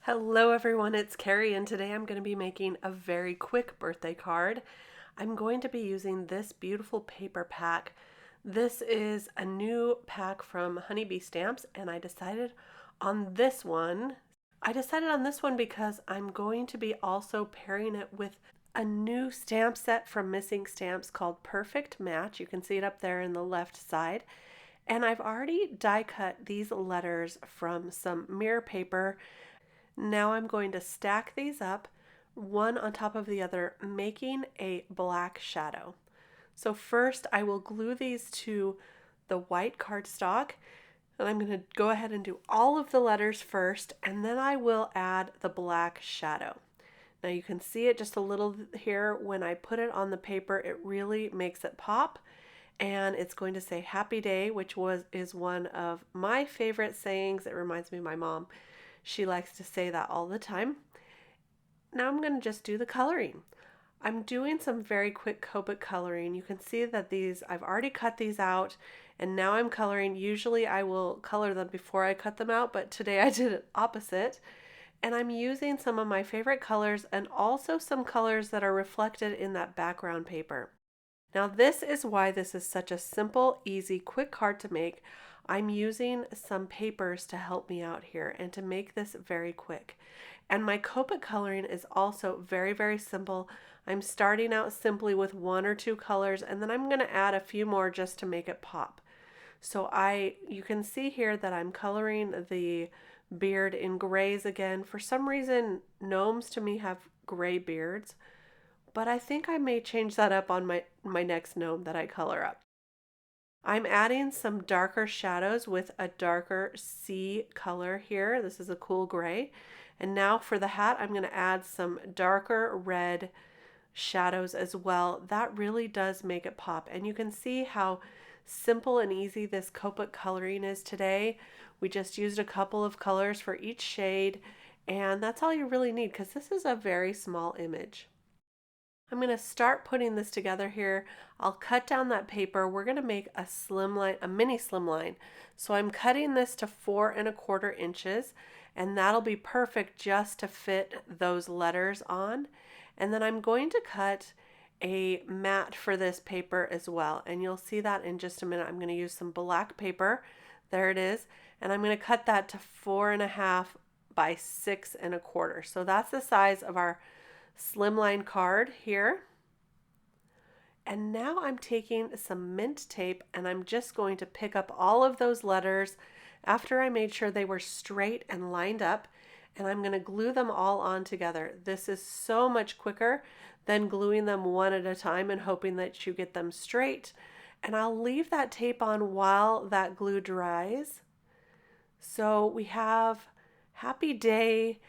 Hello everyone, it's Kari and today I'm going to be making a very quick birthday card. I'm going to be using this beautiful paper pack. This is a new pack from Honeybee Stamps and I decided on this one. Because I'm going to be also pairing it with a new stamp set from Missing Stamps called Perfect Match. You can see it up there in the left side. And I've already die cut these letters from some mirror paper. Now I'm going to stack these up one on top of the other, making a black shadow. So first I will glue these to the white cardstock, and I'm going to go ahead and do all of the letters first, and then I will add the black shadow. Now you can see it just a little here. When I put it on the paper, it really makes it pop, and it's going to say happy day, which is one of my favorite sayings. It reminds me of my mom. She likes to say that all the time. Now I'm going to just do the coloring. I'm doing some very quick Copic coloring. You can see that I've already cut these out and now I'm coloring. Usually I will color them before I cut them out, but today I did it opposite. And I'm using some of my favorite colors and also some colors that are reflected in that background paper. Now this is why this is such a simple, easy, quick card to make. I'm using some papers to help me out here and to make this very quick. And my Copic coloring is also very, very simple. I'm starting out simply with one or two colors and then I'm going to add a few more just to make it pop. So you can see here that I'm coloring the beard in grays again. For some reason, gnomes to me have gray beards, but I think I may change that up on my next gnome that I color up. I'm adding some darker shadows with a darker sea color here. This is a cool gray. And now for the hat, I'm going to add some darker red shadows as well. That really does make it pop. And you can see how simple and easy this Copic coloring is today. We just used a couple of colors for each shade, and that's all you really need because this is a very small image. I'm going to start putting this together here. I'll cut down that paper. We're going to make a slimline, a mini slimline. So I'm cutting this to 4¼ inches, and that'll be perfect just to fit those letters on. And then I'm going to cut a mat for this paper as well. And you'll see that in just a minute. I'm going to use some black paper. There it is. And I'm going to cut that to 4½ by 6¼ So that's the size of our slimline card here. And now I'm taking some mint tape and I'm just going to pick up all of those letters after I made sure they were straight and lined up, and I'm going to glue them all on together. This is so much quicker than gluing them one at a time and hoping that you get them straight. And I'll leave that tape on while that glue dries. So we have happy day,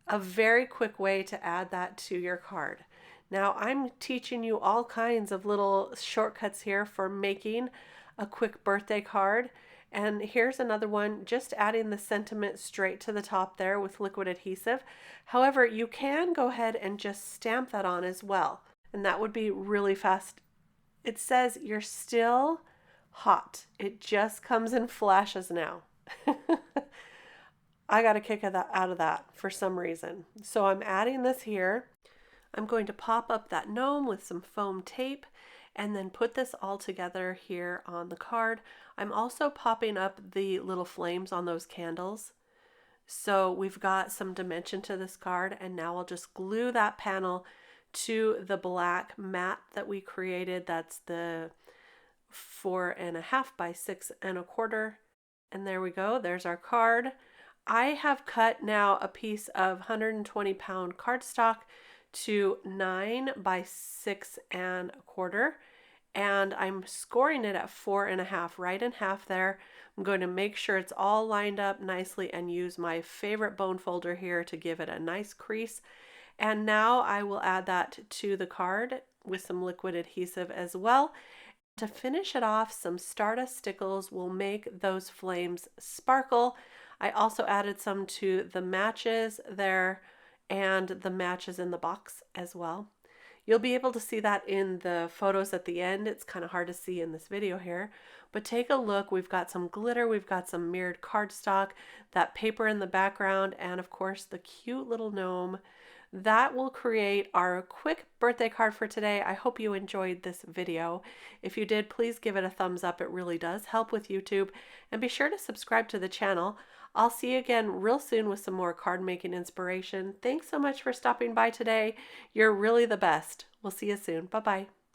a very quick way to add that to your card. Now I'm teaching you all kinds of little shortcuts here for making a quick birthday card. And here's another one, just adding the sentiment straight to the top there with liquid adhesive. However, you can go ahead and just stamp that on as well, and that would be really fast. It says you're still hot. It just comes in flashes now. I got a kick out of that for some reason. So I'm adding this here. I'm going to pop up that gnome with some foam tape and then put this all together here on the card. I'm also popping up the little flames on those candles. So we've got some dimension to this card, and now I'll just glue that panel to the black mat that we created. That's the 4½ by 6¼ and there we go. There's our card. I have cut now a piece of 120-pound cardstock to 9 by 6¼ and I'm scoring it at 4½, right in half there. I'm going to make sure it's all lined up nicely and use my favorite bone folder here to give it a nice crease. And now I will add that to the card with some liquid adhesive as well. To finish it off, some Stardust stickles will make those flames sparkle. I also added some to the matches there and the matches in the box as well. You'll be able to see that in the photos at the end. It's kind of hard to see in this video here, but take a look. We've got some glitter, we've got some mirrored cardstock, that paper in the background, and of course the cute little gnome. That will create our quick birthday card for today. I hope you enjoyed this video. If you did, please give it a thumbs up. It really does help with YouTube. And be sure to subscribe to the channel. I'll see you again real soon with some more card making inspiration. Thanks so much for stopping by today. You're really the best. We'll see you soon. Bye-bye.